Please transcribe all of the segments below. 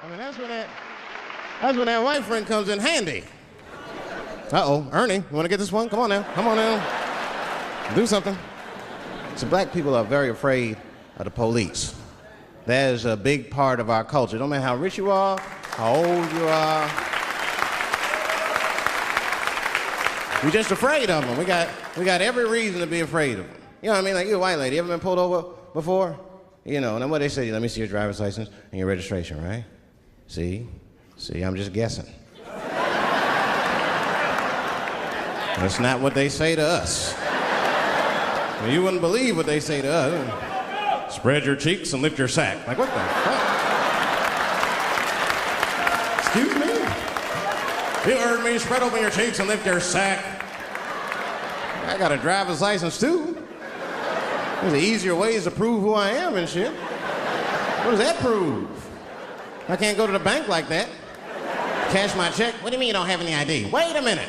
I mean, that's when that white friend comes in handy. Uh-oh, Ernie, you want to get this one? Come on now, come on now. Do something. So black people are very afraid of the police. That is a big part of our culture. No matter how rich you are, how old you are. We're just afraid of them. We got every reason to be afraid of them. You know what I mean? Like, you're a white lady. You ever been pulled over before? You know, and then what they say, let me see your driver's license and your registration, right? See, I'm just guessing. That's not what they say to us. Well, you wouldn't believe what they say to us. Spread your cheeks and lift your sack. Like, what the fuck? Excuse me? You heard me. Spread open your cheeks and lift your sack. I got a driver's license, too. There's easier ways to prove who I am and shit. What does that prove? I can't go to the bank like that. Cash my check. What do you mean you don't have any ID? Wait a minute.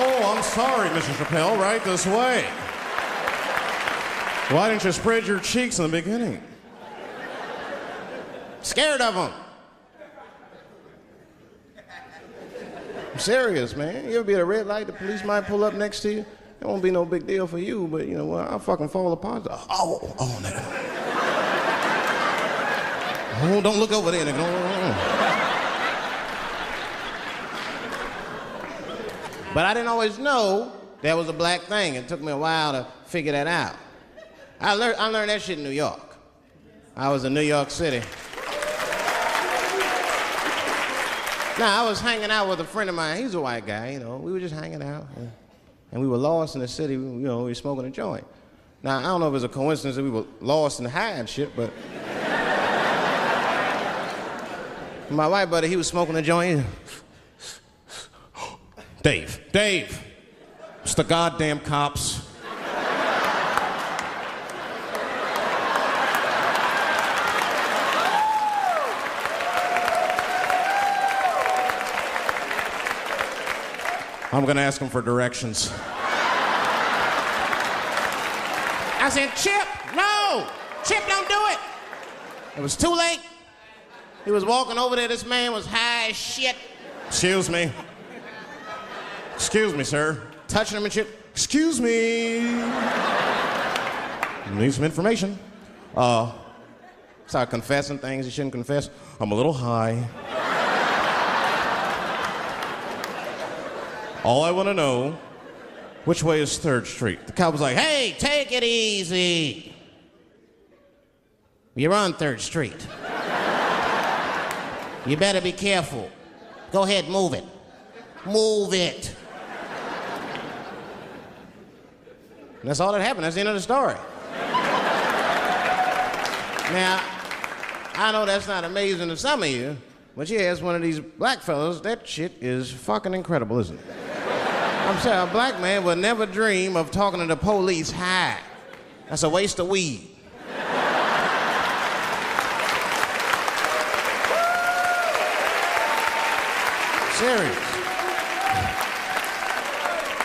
Oh, I'm sorry, Mr. Chappelle. Right this way. Why didn't you spread your cheeks in the beginning? Scared of them. I'm serious, man. You ever be at a red light, the police might pull up next to you. It won't be no big deal for you, but you know what? I'll fucking fall apart. Oh, nigga. Oh, don't look over there, nigga. But I didn't always know that was a black thing. It took me a while to figure that out. I learned that shit in New York. I was in New York City. Now, I was hanging out with a friend of mine. He's a white guy, you know. We were just hanging out. And we were lost in the city. You know, we were smoking a joint. Now, I don't know if it's a coincidence that we were lost in the high and shit, but... my white buddy, he was smoking a joint. Dave, it's the goddamn cops. I'm gonna ask him for directions. I said, Chip, no! Chip, don't do it! It was too late. He was walking over there, this man was high as shit. Excuse me, sir. Touching him and shit. Excuse me. Need some information. Start confessing things he shouldn't confess. I'm a little high. All I want to know, which way is 3rd Street? The cop was like, hey, take it easy. You're on 3rd Street. You better be careful. Go ahead, move it. Move it. And that's all that happened. That's the end of the story. Now, I know that's not amazing to some of you, but you ask one of these black fellas, that shit is fucking incredible, isn't it? I'm sorry, a black man would never dream of talking to the police high. That's a waste of weed. Serious.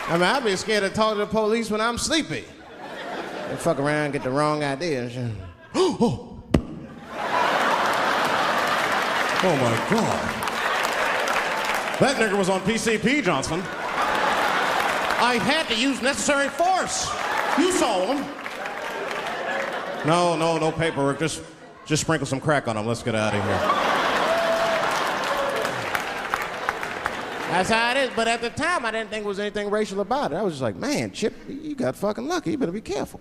I mean, I'd be scared to talk to the police when I'm sleepy. They fuck around and get the wrong idea and shit. Oh my God. That nigga was on PCP, Johnson. I had to use necessary force. You saw him. No paperwork. Just sprinkle some crack on him. Let's get out of here. That's how it is. But at the time, I didn't think there was anything racial about it. I was just like, man, Chip, you got fucking lucky. You better be careful.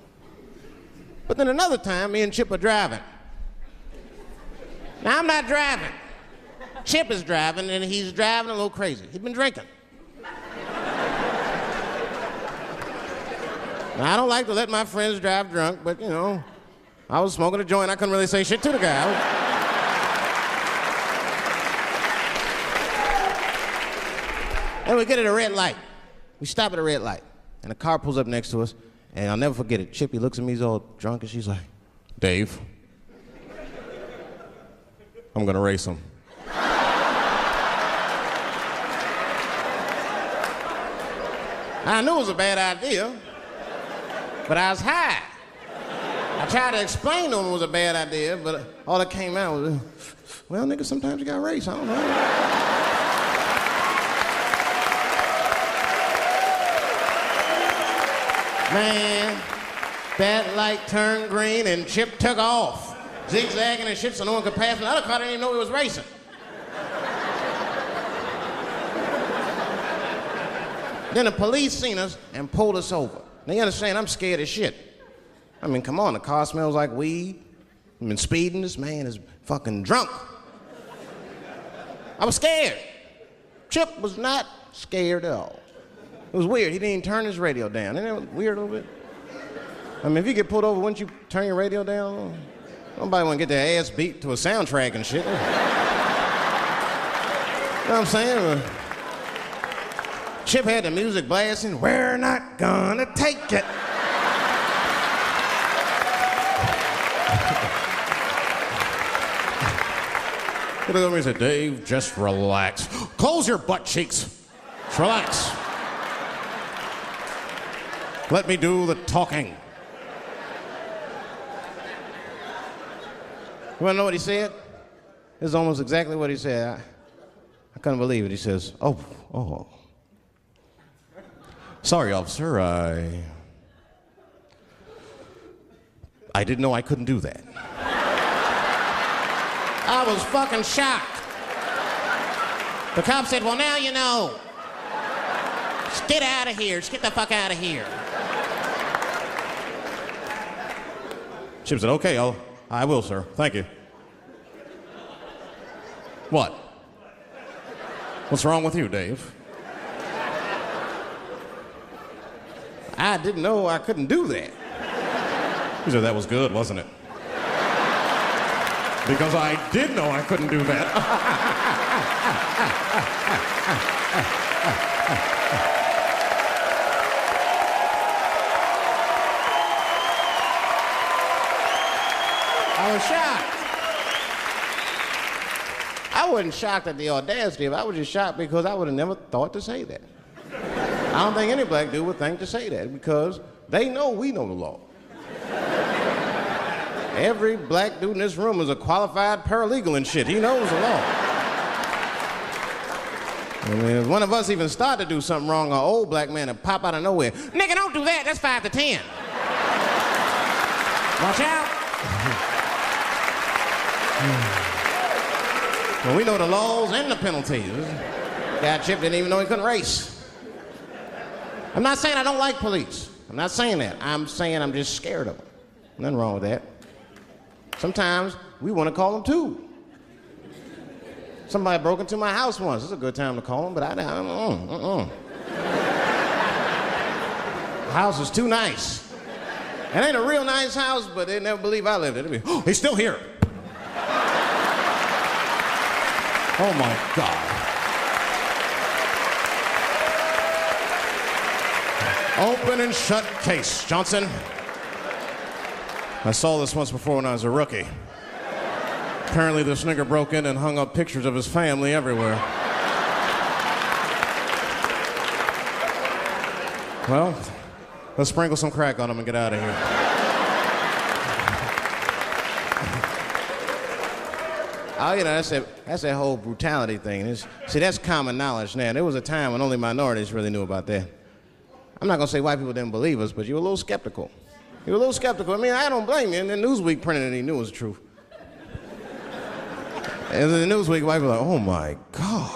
But then another time, me and Chip are driving. Now, I'm not driving. Chip is driving, and he's driving a little crazy. He'd been drinking. Now, I don't like to let my friends drive drunk, but, you know, I was smoking a joint. I couldn't really say shit to the guy. And we get at a red light. We stop at a red light, and a car pulls up next to us, and I'll never forget it. Chippy looks at me, he's all drunk, and she's like, Dave, I'm gonna race him. I knew it was a bad idea, but I was high. I tried to explain to him it was a bad idea, but all that came out was, well, nigga, sometimes you got race, I don't know. Man, that light turned green and Chip took off, zigzagging and shit so no one could pass. And the other car didn't even know he was racing. Then the police seen us and pulled us over. Now you understand, I'm scared as shit. I mean, come on, the car smells like weed. I've been speeding, this man is fucking drunk. I was scared. Chip was not scared at all. It was weird, he didn't even turn his radio down. Isn't that weird a little bit? I mean, if you get pulled over, wouldn't you turn your radio down? Nobody want to get their ass beat to a soundtrack and shit. You know what I'm saying? Chip had the music blasting, we're not gonna take it. He looked at me and said, Dave, just relax. Close your butt cheeks. Just relax. Let me do the talking. You wanna know what he said? This is almost exactly what he said. I couldn't believe it. He says, oh. Sorry, officer, I didn't know I couldn't do that. I was fucking shocked. The cop said, well, now you know. Just get out of here. Just get the fuck out of here. Chip said, okay, I will, sir. Thank you. What? What's wrong with you, Dave? I didn't know I couldn't do that. He said, that was good, wasn't it? Because I did know I couldn't do that. I was shocked. I wasn't shocked at the audacity of it. I was just shocked because I would have never thought to say that. I don't think any black dude would think to say that because they know we know the law. Every black dude in this room is a qualified paralegal and shit. He knows the law. I mean, if one of us even start to do something wrong, an old black man will pop out of nowhere. Nigga, don't do that. That's 5 to 10. Watch out. Well, we know the laws and the penalties. Guy Chip didn't even know he couldn't race. I'm not saying I don't like police. I'm not saying that. I'm saying I'm just scared of them. Nothing wrong with that. Sometimes we want to call them too. Somebody broke into my house once. It's a good time to call them, but I don't. The house is too nice. It ain't a real nice house, but they never believe I lived it. Oh, he's still here. Oh my God. Open and shut case, Johnson. I saw this once before when I was a rookie. Apparently this nigger broke in and hung up pictures of his family everywhere. Well, let's sprinkle some crack on him and get out of here. Oh, you know, that's that whole brutality thing. See, that's common knowledge now. There was a time when only minorities really knew about that. I'm not gonna say white people didn't believe us, but you were a little skeptical. You were a little skeptical. I mean, I don't blame you. And then Newsweek printed it, he knew it was the truth. And then the Newsweek, white people were like, oh my God.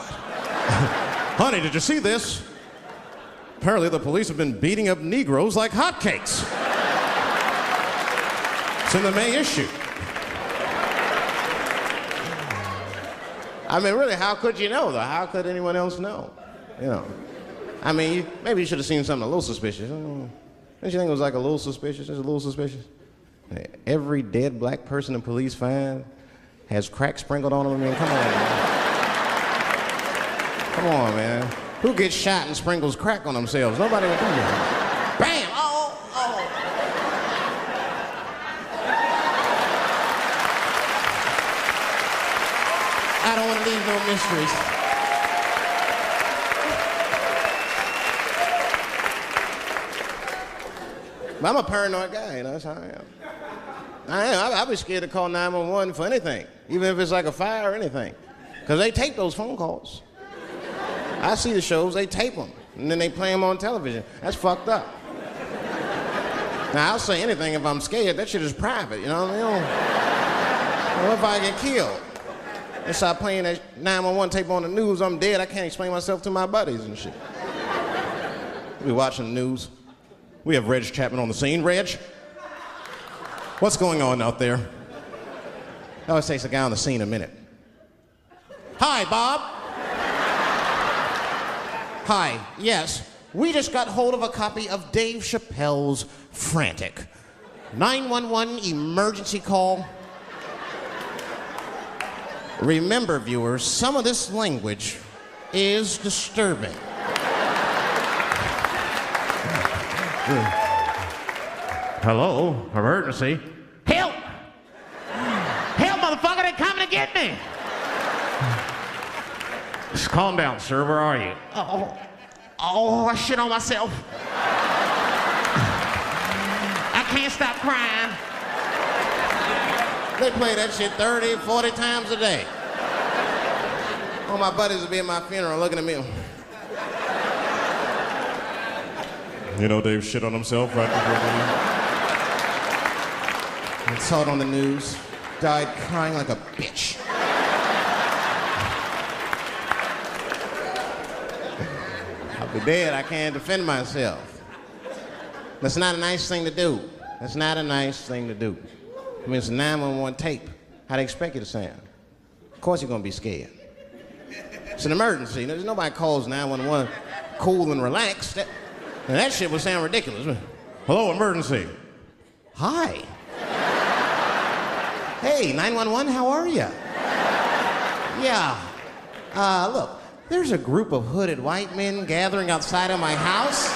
Honey, did you see this? Apparently the police have been beating up Negroes like hotcakes. It's in the May issue. I mean, really, how could you know, though? How could anyone else know? You know. I mean, maybe you should have seen something a little suspicious. Don't you think it was like a little suspicious? Just a little suspicious? Every dead black person the police find has crack sprinkled on them. I mean, come on, man. Come on, man. Who gets shot and sprinkles crack on themselves? Nobody would do that. Bam! Oh! I don't want to leave no mysteries. But I'm a paranoid guy, you know, that's how I am. I'd be scared to call 911 for anything, even if it's like a fire or anything, because they tape those phone calls. I see the shows, they tape them, and then they play them on television. That's fucked up. Now, I'll say anything if I'm scared. That shit is private, you know what I mean? What if I get killed? They start playing that 911 tape on the news, I'm dead, I can't explain myself to my buddies and shit. We watching the news. We have Reg Chapman on the scene. Reg, what's going on out there? It always takes a guy on the scene a minute. Hi, Bob. Hi, yes. We just got hold of a copy of Dave Chappelle's Frantic. 911 emergency call. Remember, viewers, some of this language is disturbing. Hello, emergency. Help! Help, motherfucker, they're coming to get me! Just calm down, sir, where are you? Oh, I shit on myself. I can't stop crying. They play that shit 30, 40 times a day. All my buddies will be at my funeral looking at me. You know, Dave shit on himself right before I saw it on the news. Died crying like a bitch. I'll be dead. I can't defend myself. That's not a nice thing to do. That's not a nice thing to do. I mean, it's a 911 tape. How they expect you to sound? Of course you're gonna be scared. It's an emergency. There's nobody calls 911 cool and relaxed. That shit would sound ridiculous. Hello, emergency. Hi. Hey, 911, how are you? Yeah. Look, there's a group of hooded white men gathering outside of my house,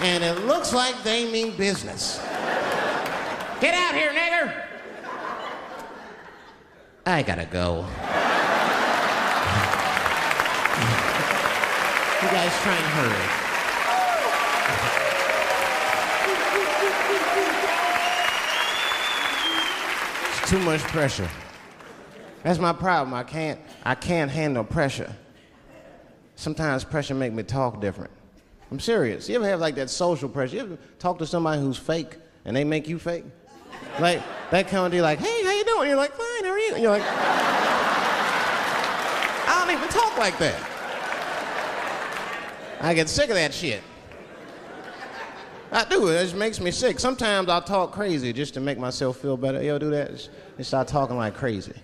and it looks like they mean business. Get out here, nigger! I gotta go. You guys try and hurry. It's too much pressure. That's my problem. I can't handle pressure. Sometimes pressure make me talk different. I'm serious. You ever have like that social pressure? You ever talk to somebody who's fake and they make you fake? Like, that kind of deal, like, hey, how you doing? You're like, fine, how are you? And you're like, I don't even talk like that. I get sick of that shit. I do, it just makes me sick. Sometimes I'll talk crazy just to make myself feel better. You ever do that? Just start talking like crazy.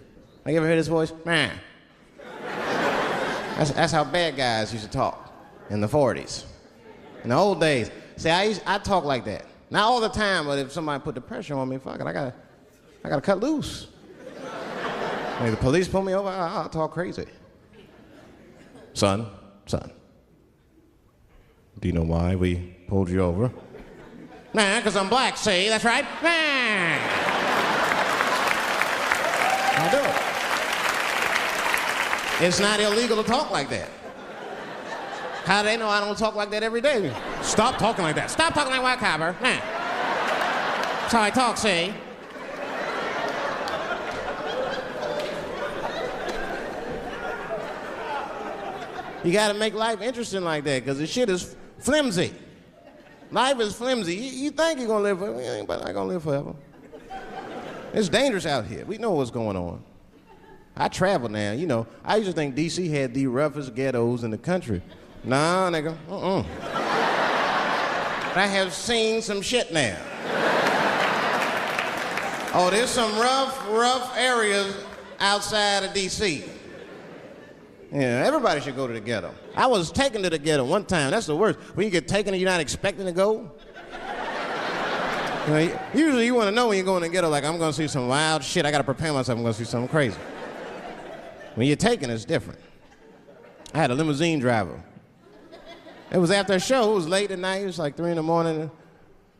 Like, you ever hear this voice? Man. That's how bad guys used to talk in the 40s. In the old days. See, I talk like that. Not all the time, but if somebody put the pressure on me, fuck it, I gotta cut loose. If the police pull me over, I'll talk crazy. Son, do you know why we pulled you over? Nah, because I'm black, see, that's right. Nah. I do it. It's not illegal to talk like that. How do they know I don't talk like that every day? Stop talking like that. Stop talking like white copper. Nah. That's how I talk, see? You gotta make life interesting like that, because the shit is flimsy. Life is flimsy. You think you're gonna live forever, you ain't not gonna live forever. It's dangerous out here. We know what's going on. I travel now, you know. I used to think D.C. had the roughest ghettos in the country. Nah, nigga, I have seen some shit now. Oh, there's some rough areas outside of D.C. Yeah, everybody should go to the ghetto. I was taken to the ghetto one time. That's the worst. When you get taken and you're not expecting to go. You know, usually you want to know when you go in the ghetto, like, I'm going to see some wild shit. I got to prepare myself. I'm going to see something crazy. When you're taken, it's different. I had a limousine driver. It was after a show. It was late at night. It was like 3 in the morning.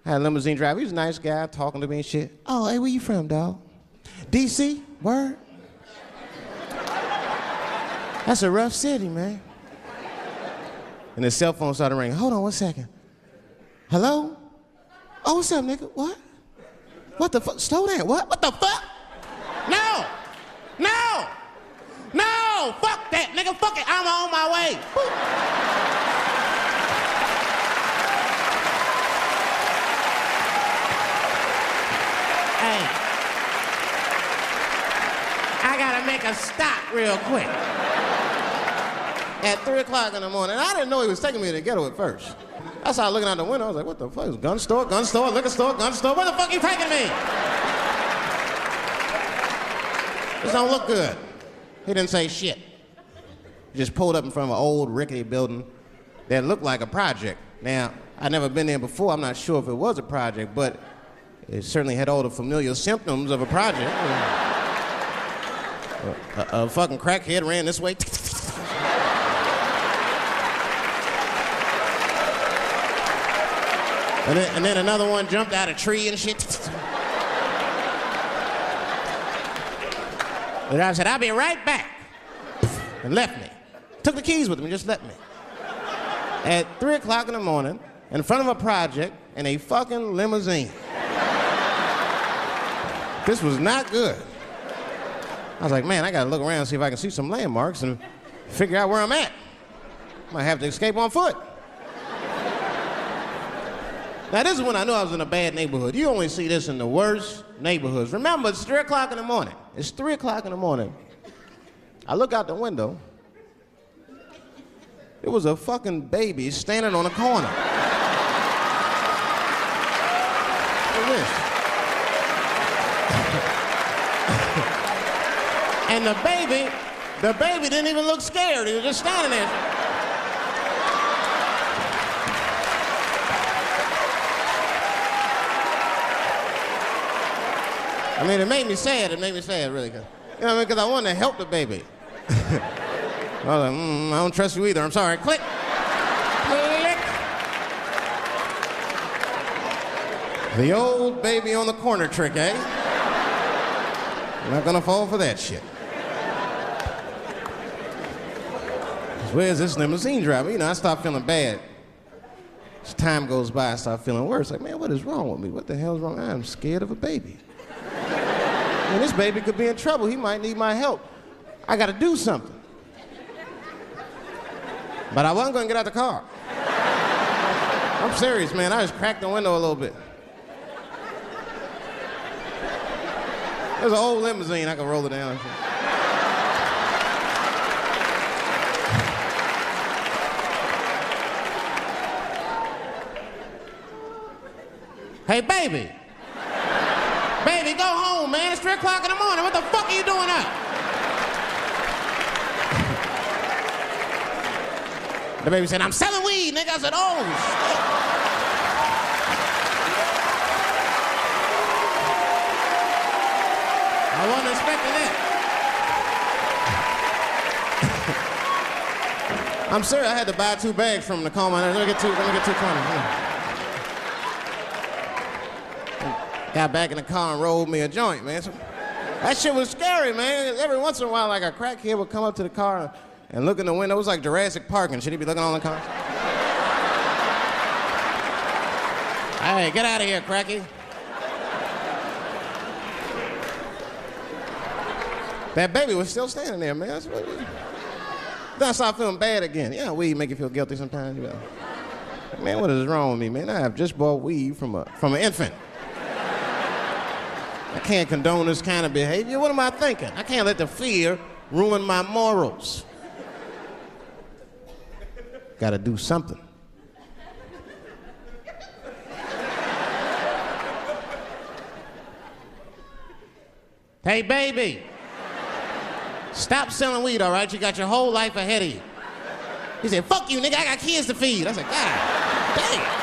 I had a limousine driver. He was a nice guy, talking to me and shit. Oh, hey, where you from, dog? D.C.? Word? That's a rough city, man. And his cell phone started ringing. Hold on 1 second. Hello? Oh, what's up, nigga? What? What the fuck? Slow down. What the fuck? No! No! No! Fuck that, nigga. Fuck it. I'm on my way. Hey. I gotta make a stop real quick. At 3 o'clock in the morning. I didn't know he was taking me to the ghetto at first. I started looking out the window. I was like, what the fuck? It's gun store, liquor store, gun store. Where the fuck are you taking me? This don't look good. He didn't say shit. He just pulled up in front of an old rickety building that looked like a project. Now, I'd never been there before. I'm not sure if it was a project, but it certainly had all the familiar symptoms of a project. A fucking crackhead ran this way. And then another one jumped out of a tree and shit. And I said, I'll be right back. And left me. Took the keys with him and just left me. At 3 o'clock in the morning, in front of a project, in a fucking limousine. This was not good. I was like, man, I gotta look around and see if I can see some landmarks and figure out where I'm at. Might have to escape on foot. Now, this is when I knew I was in a bad neighborhood. You only see this in the worst neighborhoods. Remember, it's 3 o'clock in the morning. It's 3 o'clock in the morning. I look out the window. There was a fucking baby standing on a corner. Look at this. And the baby didn't even look scared. He was just standing there. I mean, it made me sad, really. You know what I mean? Because I wanted to help the baby. I was like, I don't trust you either. I'm sorry. Click. Click. The old baby on the corner trick, eh? I'm not gonna fall for that shit. Where's this limousine driver? You know, I start feeling bad. As time goes by, I start feeling worse. Like, man, what is wrong with me? What the hell's wrong? I'm scared of a baby. And this baby could be in trouble. He might need my help. I gotta do something. But I wasn't gonna get out the car. I'm serious, man. I just cracked the window a little bit. There's an old limousine. I can roll it down. Hey, baby. Baby, go home, man. It's 3 o'clock in the morning. What the fuck are you doing up? The baby said, I'm selling weed, nigga. I said, oh, shit. I wasn't expecting that. I'm serious. I had to buy 2 bags from him to calm my nerves. Let me get 220. Got back in the car and rolled me a joint, man. So, that shit was scary, man. Every once in a while, like a crackhead would come up to the car and look in the window. It was like Jurassic Park and shit. He'd be looking on the car. Hey, get out of here, cracky. That baby was still standing there, man. Then I started feeling bad again. Yeah, weed make you feel guilty sometimes. You know. Man, what is wrong with me, man? I have just bought weed from an infant. I can't condone this kind of behavior. What am I thinking? I can't let the fear ruin my morals. Gotta do something. Hey, baby. Stop selling weed, all right? You got your whole life ahead of you. He said, fuck you, nigga. I got kids to feed. I said, God damn.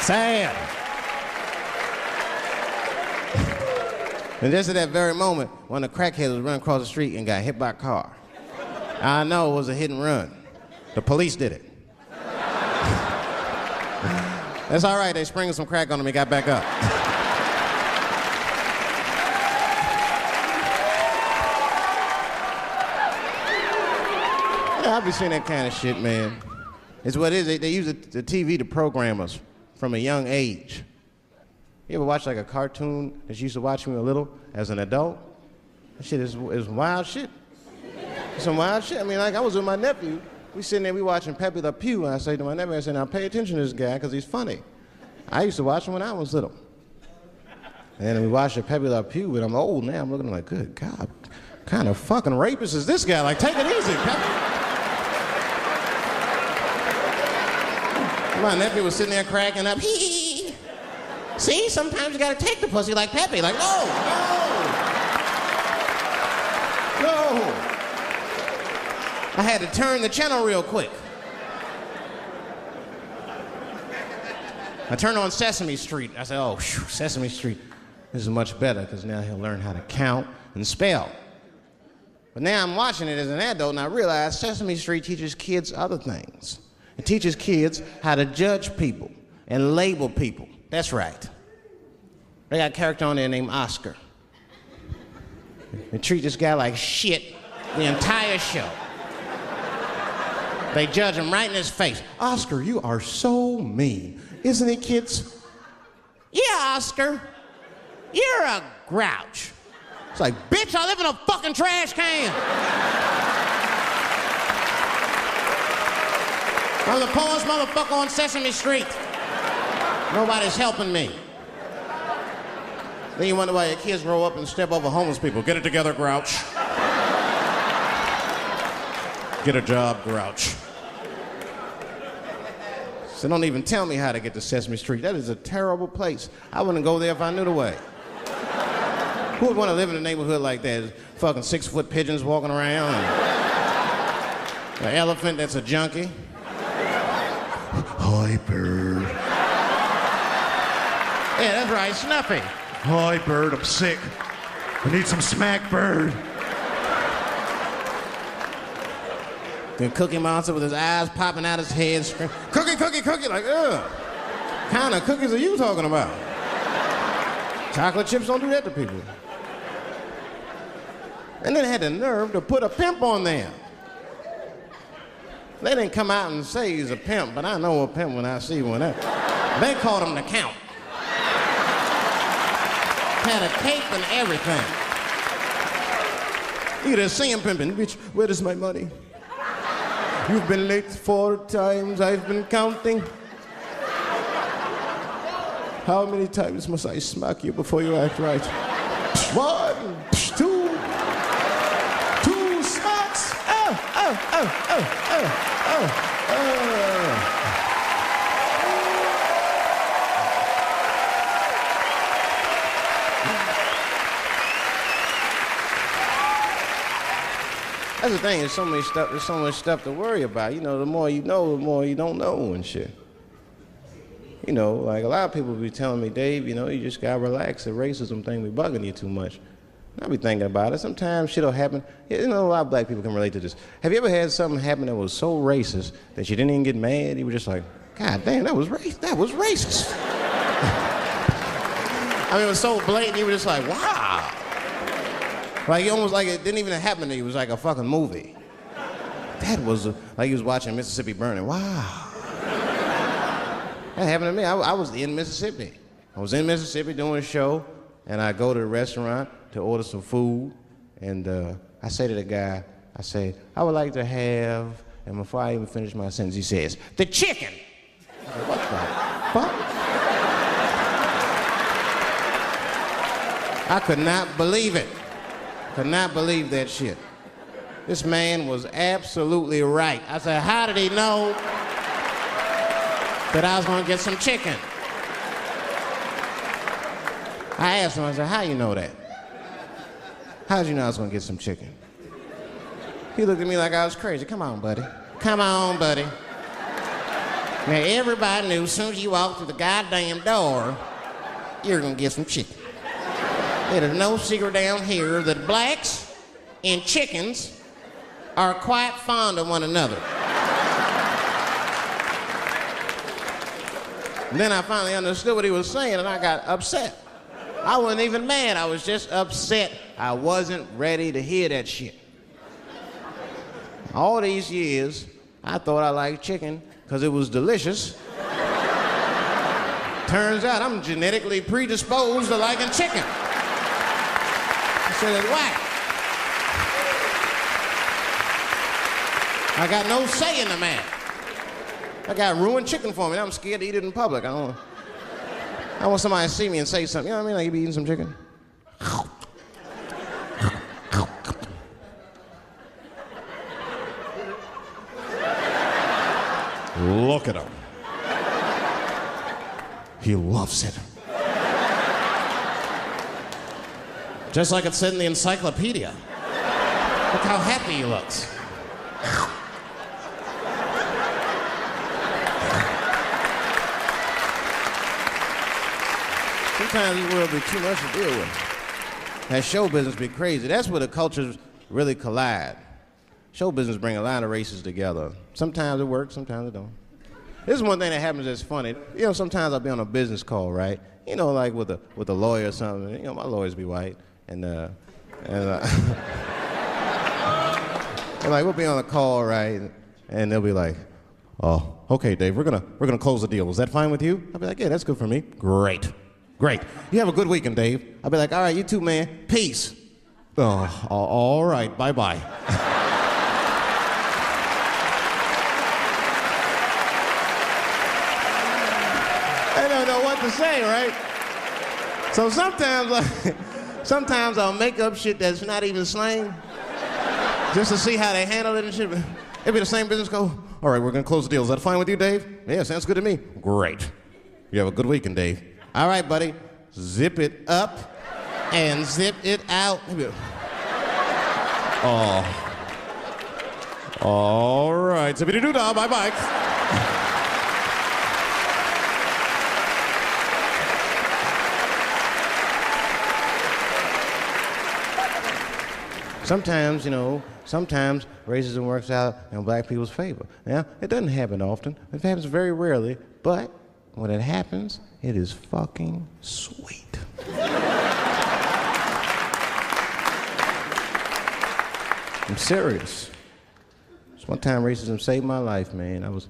Sad. And just at that very moment, one of the crackheads was running across the street and got hit by a car. I know it was a hit and run. The police did it. That's all right. They sprinkled some crack on him and got back up. Yeah, I be seeing that kind of shit, man. It's what it is. They use the TV to program us from a young age. You ever watch like a cartoon that you used to watch when you were little as an adult? That shit is wild shit. It's some wild shit. I mean, like I was with my nephew. We sitting there, we watching Pepe Le Pew, and I say to my nephew, I said, now pay attention to this guy because he's funny. I used to watch him when I was little. And then we watched Pepe Le Pew, and I'm old now. I'm looking like, good God, what kind of fucking rapist is this guy? Like, take it easy, Pepe. My nephew was sitting there cracking up. Hee. See, sometimes you gotta take the pussy like Pepe. Like, no. I had to turn the channel real quick. I turned on Sesame Street. I said, oh, whew, Sesame Street. This is much better because now he'll learn how to count and spell. But now I'm watching it as an adult and I realize Sesame Street teaches kids other things. It teaches kids how to judge people and label people. That's right. They got a character on there named Oscar. They treat this guy like shit the entire show. They judge him right in his face. Oscar, you are so mean. Isn't it, kids? Yeah, Oscar. You're a grouch. It's like, bitch, I live in a fucking trash can. I'm the poorest motherfucker on Sesame Street. Nobody's helping me. Then you wonder why your kids grow up and step over homeless people. Get it together, grouch. Get a job, grouch. So don't even tell me how to get to Sesame Street. That is a terrible place. I wouldn't go there if I knew the way. Who would want to live in a neighborhood like that? Fucking 6-foot pigeons walking around. And an elephant that's a junkie. Hi, bird. Yeah, that's right, Snuffy. Hi, bird, I'm sick. I need some smack, bird. The Cookie Monster with his eyes popping out his head, screaming, cookie, cookie, cookie, like, ugh. What kind of cookies are you talking about? Chocolate chips don't do that to people. And then they had the nerve to put a pimp on there. They didn't come out and say he's a pimp, but I know a pimp when I see one. They called him the Count. Had a cape and everything. You just see him pimping, bitch, where is my money? You've been late 4 times, I've been counting. How many times must I smack you before you act right? 1, 2 smacks. That's the thing, there's so much stuff to worry about. You know, the more you know, the more you don't know and shit. You know, like a lot of people be telling me, Dave, you know, you just gotta relax. The racism thing be bugging you too much. And I be thinking about it. Sometimes shit'll happen. You know, a lot of black people can relate to this. Have you ever had something happen that was so racist that you didn't even get mad? You were just like, God damn, that was racist. I mean, it was so blatant, you were just like, wow. Like, almost like it didn't even happen to you. It was like a fucking movie. That was like you was watching Mississippi Burning. Wow. That happened to me. I was in Mississippi. I was in Mississippi doing a show, and I go to the restaurant to order some food, and I say to the guy, I say, I would like to have, and before I even finish my sentence, he says, the chicken. I said, what the fuck? I could not believe it. Could not believe that shit. This man was absolutely right. I said, how did he know that I was gonna get some chicken? I asked him, I said, how you know that? How'd you know I was gonna get some chicken? He looked at me like I was crazy. Come on, buddy. Come on, buddy. Now, everybody knew as soon as you walked through the goddamn door, you're gonna get some chicken. There's no secret down here that blacks and chickens are quite fond of one another. And then I finally understood what he was saying, and I got upset. I wasn't even mad, I was just upset. I wasn't ready to hear that shit. All these years, I thought I liked chicken because it was delicious. Turns out I'm genetically predisposed to liking chicken. I said, why? I got no say in the matter. I got ruined chicken for me. I'm scared to eat it in public. I want somebody to see me and say something. You know what I mean? Like, you be eating some chicken. Look at him. He loves it. Just like it said in the encyclopedia. Look how happy he looks. Sometimes this world be too much to deal with. That show business be crazy. That's where the cultures really collide. Show business bring a lot of races together. Sometimes it works, sometimes it don't. This is one thing that happens that's funny. You know, sometimes I'll be on a business call, right? You know, like with a lawyer or something. You know, my lawyers be white, and like we'll be on a call, right? And they'll be like, "Oh, okay, Dave, we're gonna close the deal. Is that fine with you?" I'll be like, "Yeah, that's good for me." Great. You have a good weekend, Dave. I'll be like, "All right, you too, man. Peace." Oh, all right, bye-bye. I don't know what to say, right? So sometimes I'll make up shit that's not even slang, just to see how they handle it and shit. It'll be the same business go, "All right, we're gonna close the deal. Is that fine with you, Dave?" "Yeah, sounds good to me." Great. You have a good weekend, Dave. "All right, buddy. Zip it up and zip it out." Oh. All right. Zippity-doo-dah. Bye-bye. Sometimes, you know, racism works out in black people's favor. Now, it doesn't happen often. It happens very rarely, but when it happens, it is fucking sweet. I'm serious. This one time racism saved my life, man. I was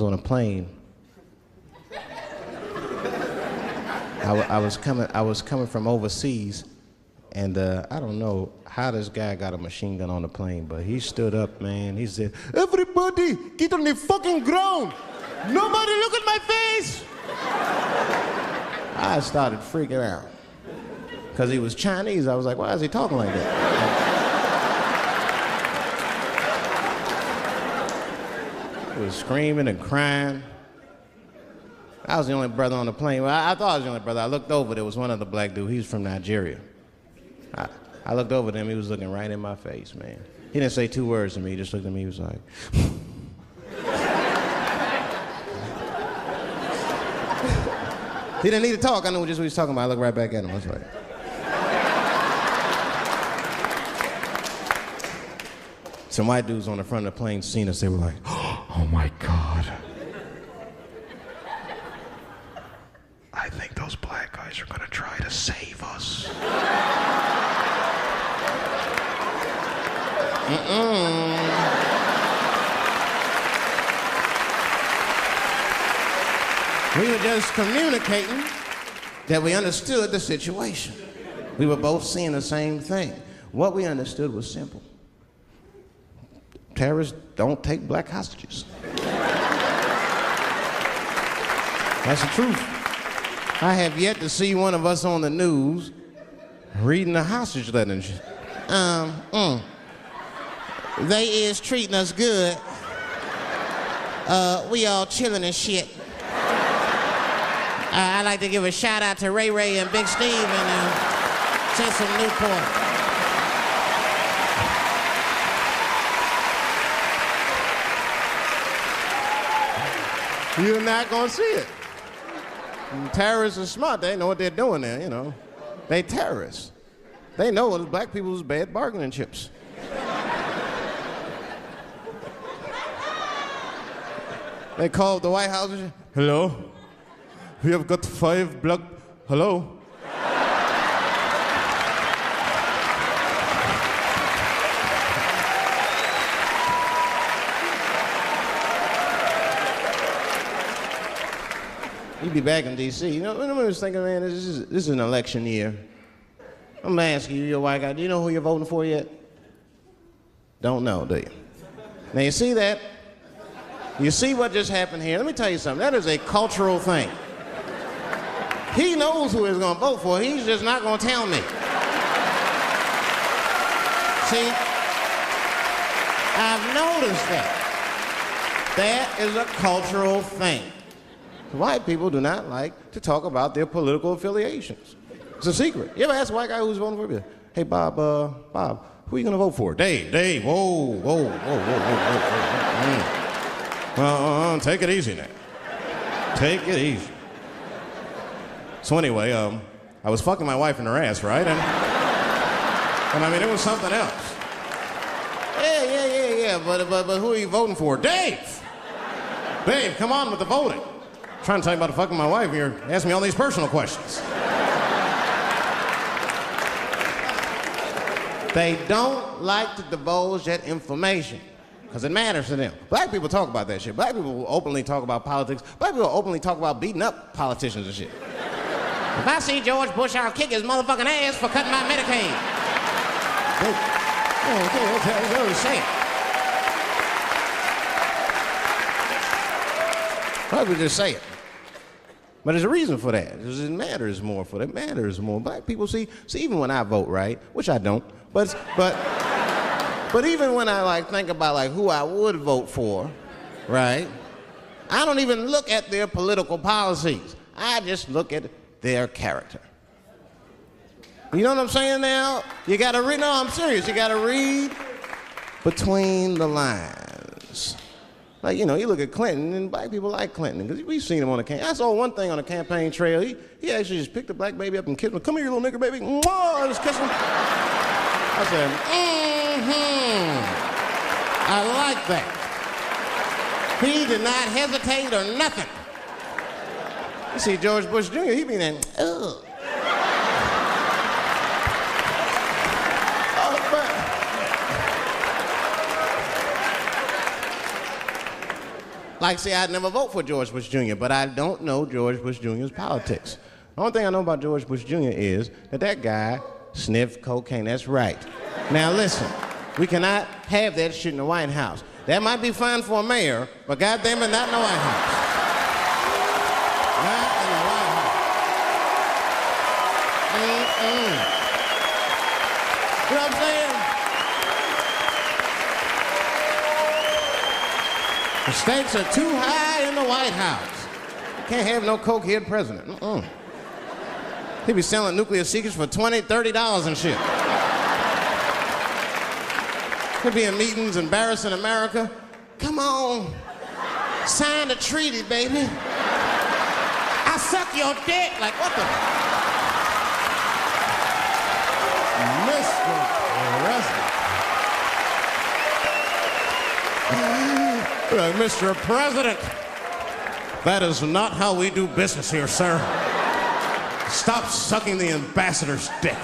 on a plane. I was coming from overseas. And I don't know how this guy got a machine gun on the plane, but he stood up, man. He said, "Everybody, get on the fucking ground. Nobody look at my face." I started freaking out. Because he was Chinese. I was like, why is he talking like that? He was screaming and crying. I was the only brother on the plane. Well, I thought I was the only brother. I looked over, there was one other black dude. He was from Nigeria. I looked over at him, he was looking right in my face, man. He didn't say two words to me, he just looked at me, he was like... He didn't need to talk, I knew just what he was talking about. I looked right back at him, I was like... Some white dudes on the front of the plane seen us, they were like, "Oh my God. I think those black guys are gonna try to save us." We were just communicating that we understood the situation. We were both seeing the same thing. What we understood was simple. Terrorists don't take black hostages. That's the truth. I have yet to see one of us on the news reading a hostage letter and shit. They is treating us good. We all chilling and shit. I'd like to give a shout out to Ray Ray and Big Steve and send some Newport. You're not gonna see it. And terrorists are smart. They know what they're doing there, you know. They terrorists. They know it's black people's bad bargaining chips. They called the White House and said, "Hello? We have got 5 black... Hello?" He'd be back in D.C. You know, I was thinking, man, this is an election year. I'm gonna ask you, you're a white guy, do you know who you're voting for yet? Don't know, do you? Now, you see that? You see what just happened here? Let me tell you something. That is a cultural thing. He knows who he's gonna vote for. He's just not gonna tell me. See? I've noticed that. That is a cultural thing. White people do not like to talk about their political affiliations. It's a secret. You ever ask a white guy who's voting for you? Hey, Bob, who are you gonna vote for? Dave, whoa. Take it easy now. Take it easy. So anyway, I was fucking my wife in her ass, right? And I mean, it was something else. Yeah, but who are you voting for? Dave, come on with the voting. I'm trying to tell you about fucking my wife, and you're asking me all these personal questions. They don't like to divulge that information because it matters to them. Black people talk about that shit. Black people will openly talk about politics. Black people will openly talk about beating up politicians and shit. If I see George Bush, I'll kick his motherfucking ass for cutting my Medicaid. Okay, say it. Black people just say it. But there's a reason for that. It matters more for that. It matters more. Black people see, even when I vote, right, which I don't, but even when I think about who I would vote for, right, I don't even look at their political policies. I just look at their character. You know what I'm saying now? You gotta read, no, I'm serious. You gotta read between the lines. Like, you look at Clinton, and black people like Clinton, because we've seen him on the campaign. I saw one thing on the campaign trail. He actually just picked a black baby up and kissed him. Come here, you little nigger baby. Mwah! Just kiss him. I said, I like that. He did not hesitate or nothing. You see George Bush Jr., he be there, ugh. See, I'd never vote for George Bush Jr., but I don't know George Bush Jr.'s politics. The only thing I know about George Bush Jr. is that guy sniffed cocaine. That's right. Now listen, we cannot have that shit in the White House. That might be fine for a mayor, but goddamn it, not in the White House. Not in the White House. You know what I'm saying? The stakes are too high in the White House. You can't have no cokehead president. He be selling nuclear secrets for $20, $30 and shit. He'll be in meetings embarrassing America. Come on, sign the treaty, baby. I suck your dick. Like, what the? Mr. President. Mr. President, that is not how we do business here, sir. Stop sucking the ambassador's dick.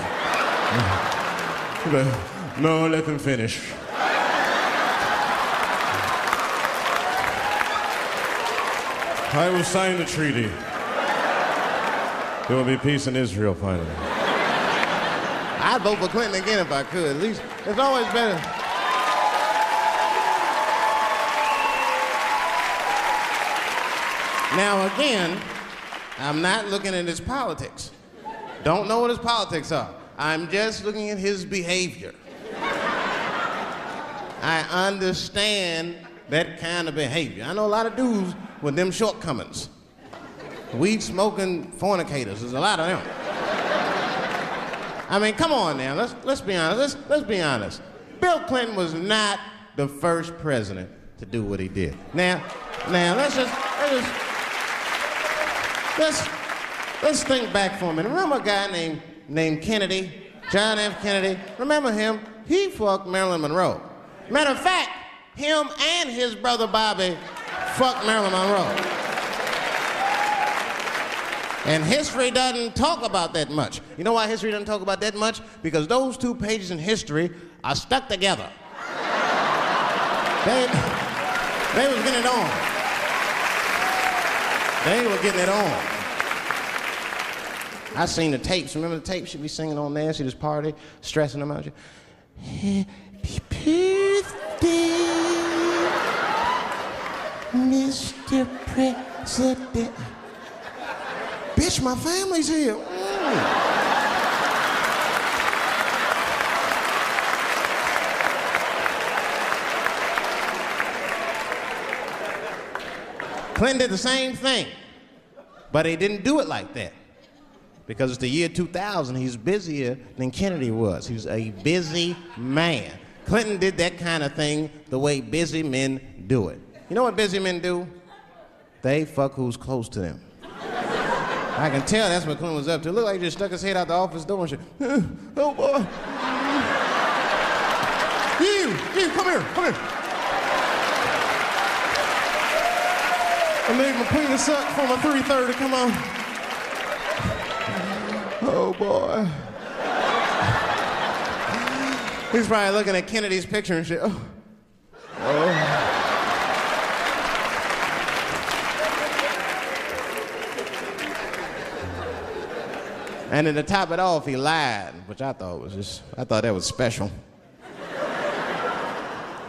No, let him finish. I will sign the treaty. There will be peace in Israel finally. I'd vote for Clinton again if I could. At least it's always better. Now again, I'm not looking at his politics. Don't know what his politics are. I'm just looking at his behavior. I understand that kind of behavior. I know a lot of dudes with them shortcomings. Weed smoking fornicators, there's a lot of them. I mean, come on now, let's be honest. Let's be honest. Bill Clinton was not the first president to do what he did. Now let's think back for a minute. Remember a guy named Kennedy, John F. Kennedy? Remember him? He fucked Marilyn Monroe. Matter of fact, him and his brother Bobby fucked Marilyn Monroe. And history doesn't talk about that much. You know why history doesn't talk about that much? Because those two pages in history are stuck together. They was getting it on. They were getting it on. I seen the tapes. Remember the tapes she'd be singing on there? She'd just party, stressing them out. Happy birthday, Mr. President. Bitch, my family's here. Clinton did the same thing, but he didn't do it like that. Because it's the year 2000, he's busier than Kennedy was. He was a busy man. Clinton did that kind of thing the way busy men do it. You know what busy men do? They fuck who's close to them. I can tell that's what Clinton was up to. Look like he just stuck his head out the office door and shit. Oh boy. You, come here. I made my penis up for my 3:30, come on. Oh boy. He's probably looking at Kennedy's picture and shit. Oh. And then to top it off, he lied, which I thought that was special.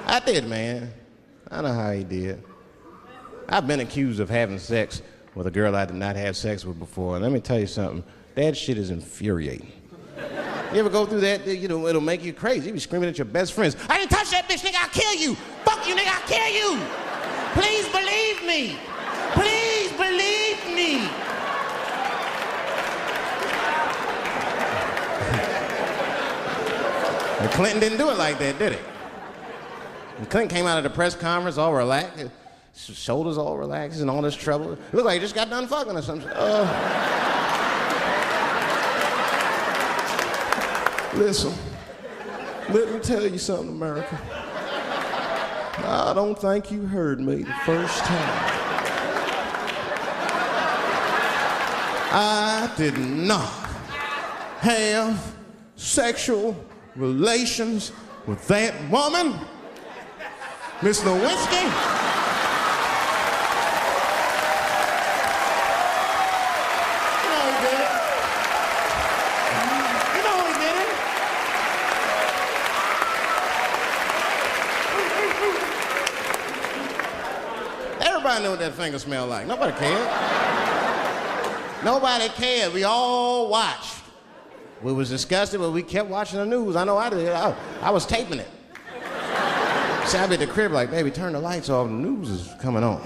I did, man. I know how he did. I've been accused of having sex with a girl I did not have sex with before, and let me tell you something, that shit is infuriating. You ever go through that? You know, it'll make you crazy. You be screaming at your best friends, I didn't touch that bitch, nigga, I'll kill you. Fuck you, nigga, I'll kill you. Please believe me. Please believe me. And Clinton didn't do it like that, did he? And Clinton came out of the press conference all relaxed, his shoulders all relaxed and all this trouble. It looked like he just got done fucking or something. Listen, let me tell you something, America. I don't think you heard me the first time. I did not have sexual relations with that woman, Miss Lewinsky. You know he did it. You know he did it. Everybody knew what that finger smelled like. Nobody cared. Nobody cared. We all watched. We was disgusted, but we kept watching the news. I know I did. I was taping it. See, I'd be at the crib like, baby, turn the lights off. The news is coming on.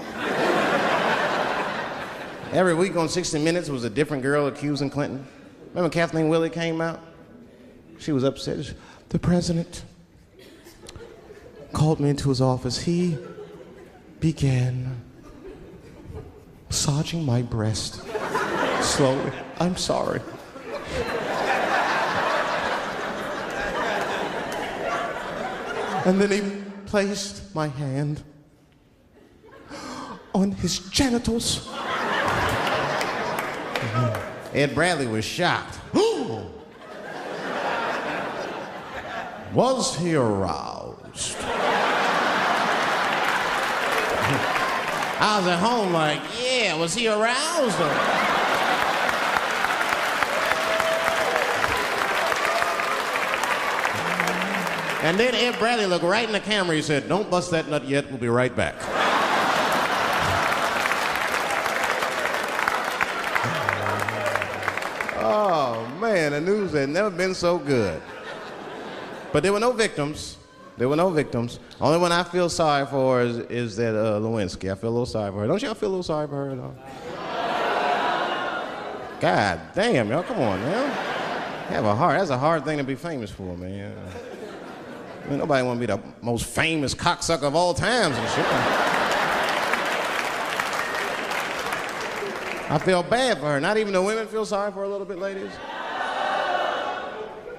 Every week on 60 Minutes was a different girl accusing Clinton. Remember Kathleen Willey came out? She was upset. The president called me into his office. He began massaging my breast slowly. I'm sorry. And then he placed my hand on his genitals. Ed Bradley was shocked. Was he aroused? I was at home like, yeah, was he aroused? And then Ed Bradley looked right in the camera. He said, don't bust that nut yet. We'll be right back. Oh, man, the news had never been so good. But there were no victims. There were no victims. Only one I feel sorry for is that Lewinsky. I feel a little sorry for her. Don't y'all feel a little sorry for her at all? God damn, y'all, come on, man. Have a heart. That's a hard thing to be famous for, man. I mean, nobody want to be the most famous cocksucker of all times and shit. I feel bad for her. Not even the women feel sorry for her a little bit, ladies?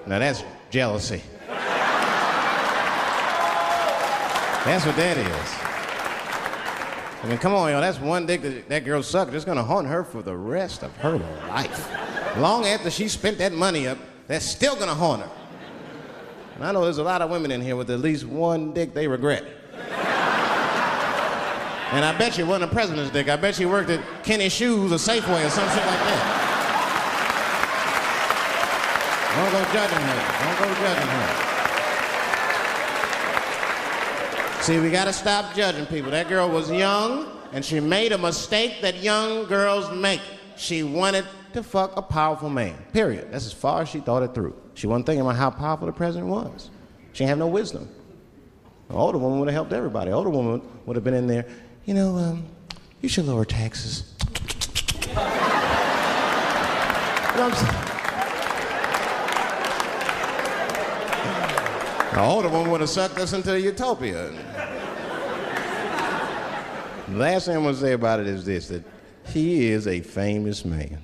Now that's jealousy. That's what that is. I mean, come on, y'all. That's one dick that girl sucked. It's gonna haunt her for the rest of her life. Long after she spent that money up, that's still gonna haunt her. And I know there's a lot of women in here with at least one dick they regret. And I bet you it wasn't a president's dick. I bet you worked at Kenny Shoes or Safeway or some shit like that. Don't go judging her. Don't go judging her. See, we gotta stop judging people. That girl was young, and she made a mistake that young girls make. She wanted to fuck a powerful man, period. That's as far as she thought it through. She wasn't thinking about how powerful the president was. She didn't have no wisdom. An older woman would have helped everybody. An older woman would have been in there, you know, you should lower taxes. You know what I'm saying? An older woman would have sucked us into utopia. The last thing I'm going to say about it is this, that he is a famous man.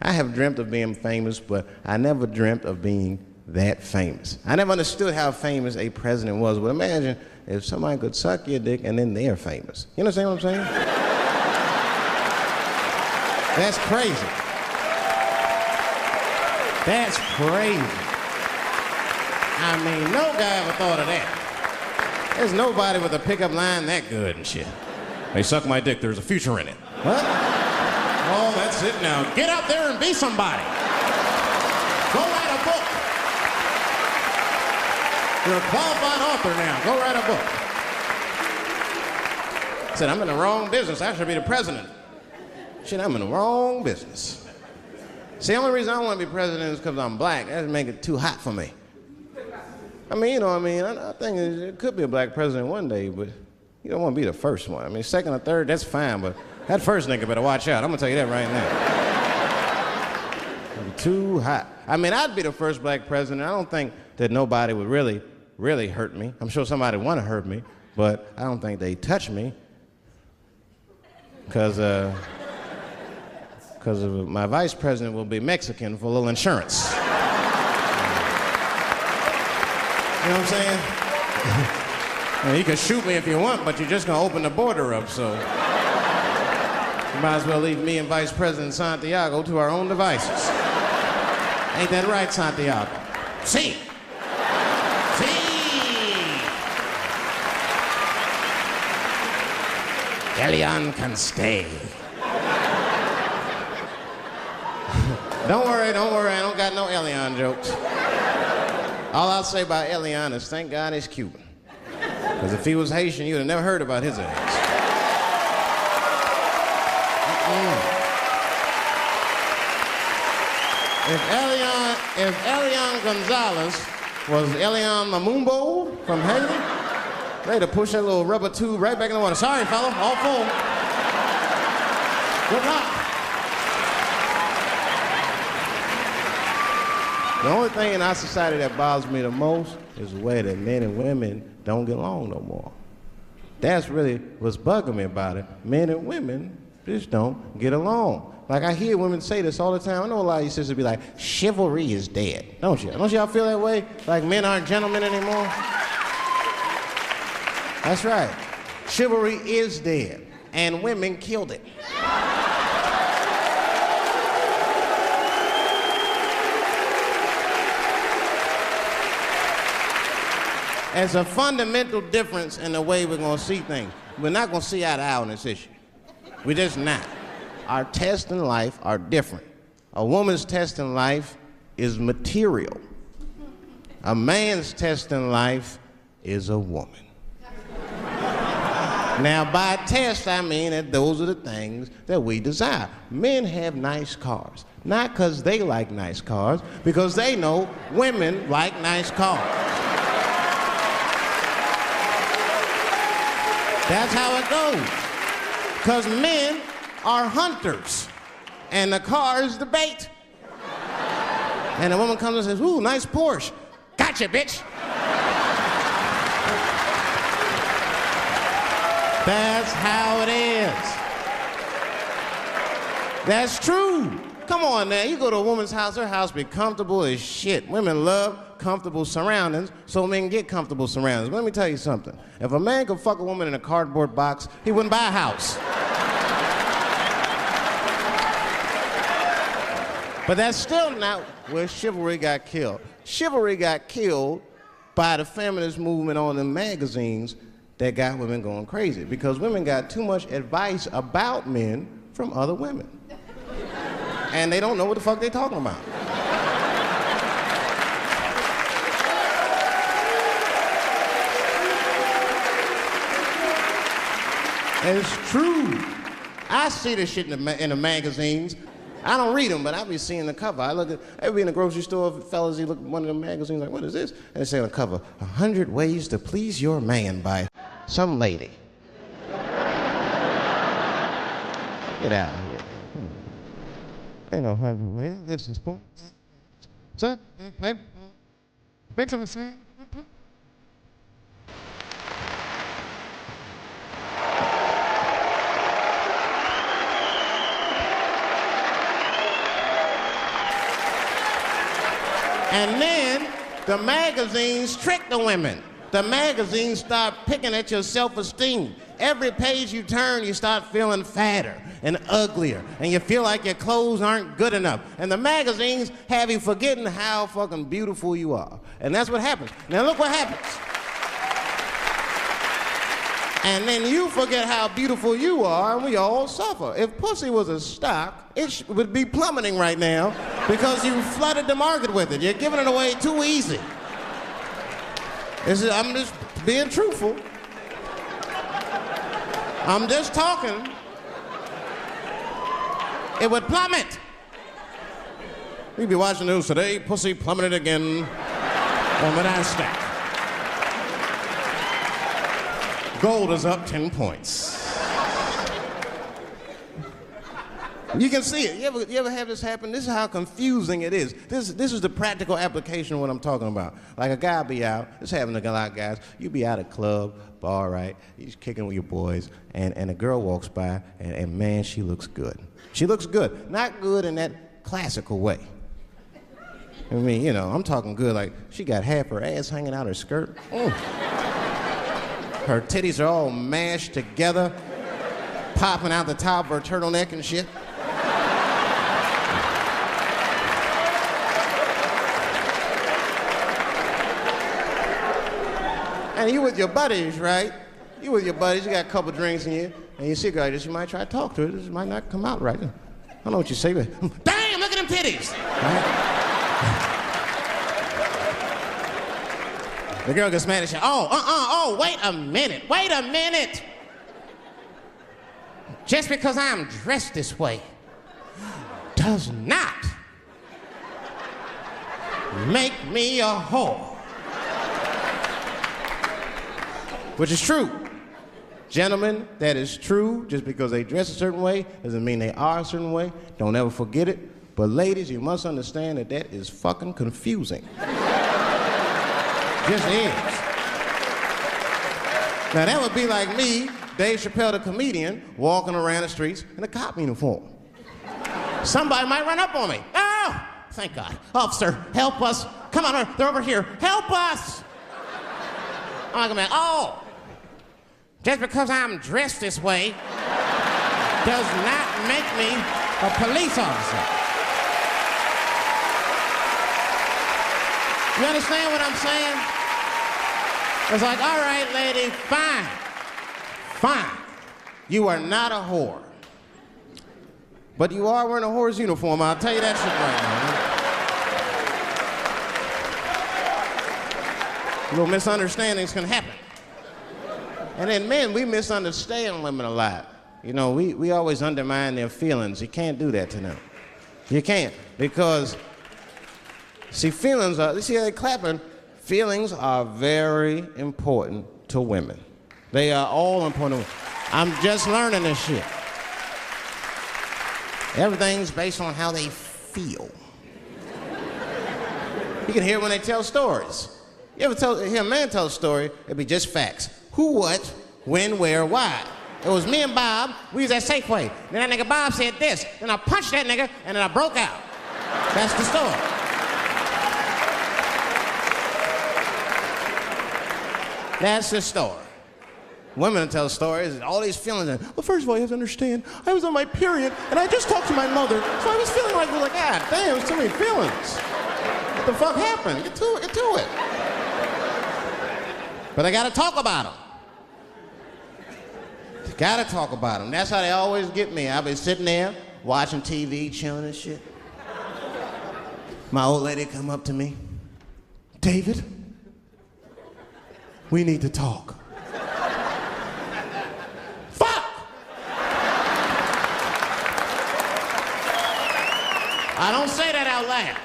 I have dreamt of being famous, but I never dreamt of being that famous. I never understood how famous a president was, but imagine if somebody could suck your dick and then they're famous. You understand what I'm saying? That's crazy. That's crazy. I mean, no guy ever thought of that. There's nobody with a pickup line that good and shit. They suck my dick, there's a future in it. What? Oh, that's it now. Get out there and be somebody. Go write a book. You're a qualified author now. Go write a book. I said, I'm in the wrong business. I should be the president. Shit, I'm in the wrong business. See, the only reason I want to be president is because I'm black. That would make it too hot for me. I mean, you know what I mean? I think it could be a black president one day, but you don't want to be the first one. I mean, second or third, that's fine, but that first nigga better watch out. I'm going to tell you that right now. It'll be too hot. I mean, I'd be the first black president. I don't think that nobody would really hurt me. I'm sure somebody would want to hurt me, but I don't think they'd touch me because my vice president will be Mexican for a little insurance. You know what I'm saying? Well, you can shoot me if you want, but you're just going to open the border up, so you might as well leave me and Vice President Santiago to our own devices. Ain't that right, Santiago? See. Elian can stay. Don't worry, I don't got no Elian jokes. All I'll say about Elian is thank God he's Cuban. Because if he was Haitian, you'd have never heard about his ass. If Elian Gonzalez was Elian Mamumbo from Haiti, they'd have pushed that little rubber tube right back in the water. Sorry, fella, all full. Good luck. The only thing in our society that bothers me the most is the way that men and women don't get along no more. That's really what's bugging me about it. Men and women just don't get along. Like, I hear women say this all the time. I know a lot of you sisters be like, chivalry is dead. Don't you? Don't y'all feel that way? Like men aren't gentlemen anymore? That's right. Chivalry is dead, and women killed it. There's a fundamental difference in the way we're going to see things. We're not going to see eye to eye on this issue. We're just not. Our tests in life are different. A woman's test in life is material. A man's test in life is a woman. Now, by test, I mean that those are the things that we desire. Men have nice cars. Not because they like nice cars, because they know women like nice cars. That's how it goes. Because men are hunters, and the car is the bait. And a woman comes and says, ooh, nice Porsche. Gotcha, bitch. That's how it is. That's true. Come on now, you go to a woman's house, her house be comfortable as shit. Women love comfortable surroundings, so men get comfortable surroundings. But let me tell you something. If a man could fuck a woman in a cardboard box, he wouldn't buy a house. But that's still not where chivalry got killed. Chivalry got killed by the feminist movement on the magazines that got women going crazy, because women got too much advice about men from other women. And they don't know what the fuck they're talking about. And it's true. I see this shit in the magazines. I don't read them, but I be seeing the cover. I be in the grocery store, fellas, you look at one of the magazines like, what is this? And they say on the cover, 100 Ways to Please Your Man by some lady. Get out of here. Ain't no 100 ways. This is sports. Son, make something say. And then the magazines trick the women. The magazines start picking at your self-esteem. Every page you turn, you start feeling fatter and uglier, and you feel like your clothes aren't good enough. And the magazines have you forgetting how fucking beautiful you are. And that's what happens. Now look what happens. And then you forget how beautiful you are, and we all suffer. If pussy was a stock, it would be plummeting right now because you flooded the market with it. You're giving it away too easy. I'm just being truthful. I'm just talking. It would plummet. You'd be watching the news today, pussy plummeted again on the NASDAQ. Gold is up 10 points. You can see it. You ever have this happen? This is how confusing it is. This is the practical application of what I'm talking about. Like a guy be out, it's happening to a lot of guys. You be out at a club, bar, right? You're kicking with your boys, and a girl walks by, and man, she looks good. She looks good. Not good in that classical way. I mean, you know, I'm talking good like she got half her ass hanging out her skirt. Her titties are all mashed together, popping out the top of her turtleneck and shit. And you with your buddies, right? You with your buddies, you got a couple drinks in you, and you see a girl like this, you might try to talk to her. This might not come out right. I don't know what you say, but damn, look at them titties! Right? The girl gets mad at you. Oh, wait a minute. Just because I'm dressed this way does not make me a whore. Which is true. Gentlemen, that is true. Just because they dress a certain way doesn't mean they are a certain way. Don't ever forget it. But ladies, you must understand that that is fucking confusing. Just is. Now that would be like me, Dave Chappelle the comedian, walking around the streets in a cop uniform. Somebody might run up on me. Oh, thank God. Officer, help us. Come on, they're over here. Help us. I'm like, oh, just because I'm dressed this way does not make me a police officer. You understand what I'm saying? It's like, all right, lady, fine. You are not a whore. But you are wearing a whore's uniform, I'll tell you that shit right now. Little misunderstandings can happen. And then men, we misunderstand women a lot. You know, we always undermine their feelings. You can't do that to them. You can't, because see, feelings are, you see how they clapping? Feelings are very important to women. They are all important. I'm just learning this shit. Everything's based on how they feel. You can hear when they tell stories. You ever hear a man tell a story, it'd be just facts. Who, what, when, where, why. It was me and Bob, we was at Safeway. Then that nigga Bob said this, then I punched that nigga, and then I broke out. That's the story. That's the story. Women tell stories, all these feelings. Well, first of all, you have to understand, I was on my period, and I just talked to my mother, so I was feeling like, God damn, there's too many feelings. What the fuck happened? Get to it. But I gotta talk about them. Gotta talk about them. That's how they always get me. I'll be sitting there watching TV, chilling and shit. My old lady come up to me. David, we need to talk. Fuck! I don't say that out loud.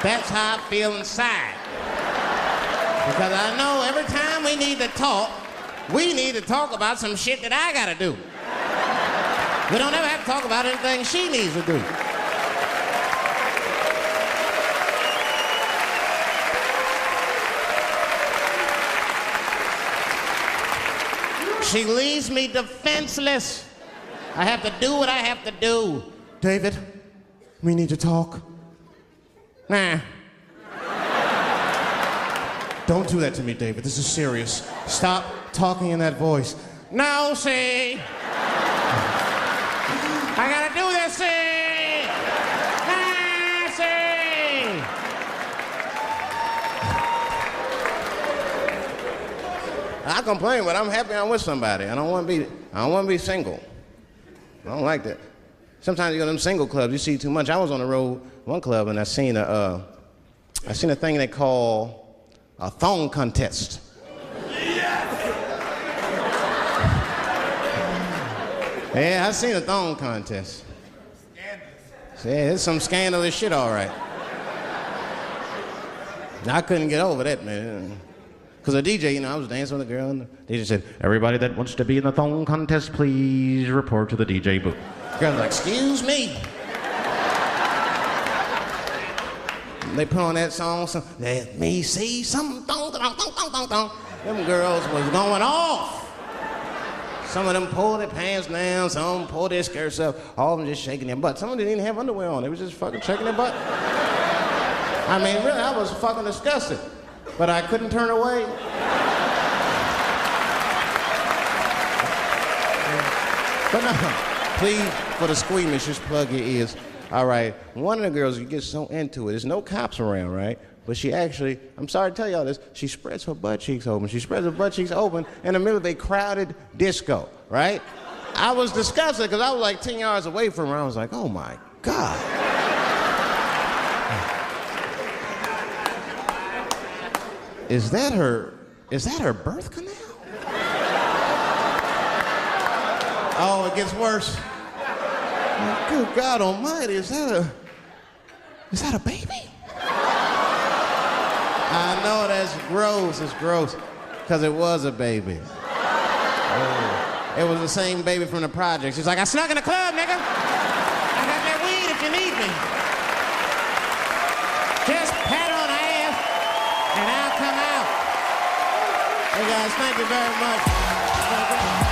That's how I feel inside. Because I know every time we need to talk about some shit that I gotta do. We don't ever have to talk about anything she needs to do. She leaves me defenseless. I have to do what I have to do. David, we need to talk. Nah. Don't do that to me, David. This is serious. Stop talking in that voice. No, see. I gotta do this, see. Nah, see. I complain, but I'm happy I'm with somebody. I don't want to be single. I don't like that. Sometimes you go to them single clubs, you see too much. I was on the road, one club, and I seen a thing they call a thong contest. Yeah, I seen a thong contest. Scandalous. Yeah, it's some scandalous shit, all right. I couldn't get over that, man. Because the DJ, I was dancing with a girl, and the DJ said, everybody that wants to be in the thong contest, please report to the DJ booth. The girl was like, excuse me. They put on that song, let me see some thong, thong, thong, thong, thong, thong. Them girls was going off. Some of them pulled their pants down, some of them pulled their skirts up, all of them just shaking their butt. Some of them didn't even have underwear on, they was just fucking shaking their butt. I mean, really, I was fucking disgusted, but I couldn't turn away. But no, please, for the squeamish, just plug your ears. All right, one of the girls, you get so into it, there's no cops around, right? But she actually, I'm sorry to tell y'all this, she spreads her butt cheeks open. She spreads her butt cheeks open in the middle of a crowded disco, right? I was disgusted because I was like 10 yards away from her. I was like, oh my God. Is that her birth canal? Oh, it gets worse. Oh, good God Almighty, is that a baby? I know that's gross, it's gross, because it was a baby. Oh. It was the same baby from the project. She's like, I snuck in the club, nigga. I got that weed if you need me. Just pat on the ass, and I'll come out. Hey guys, thank you very much.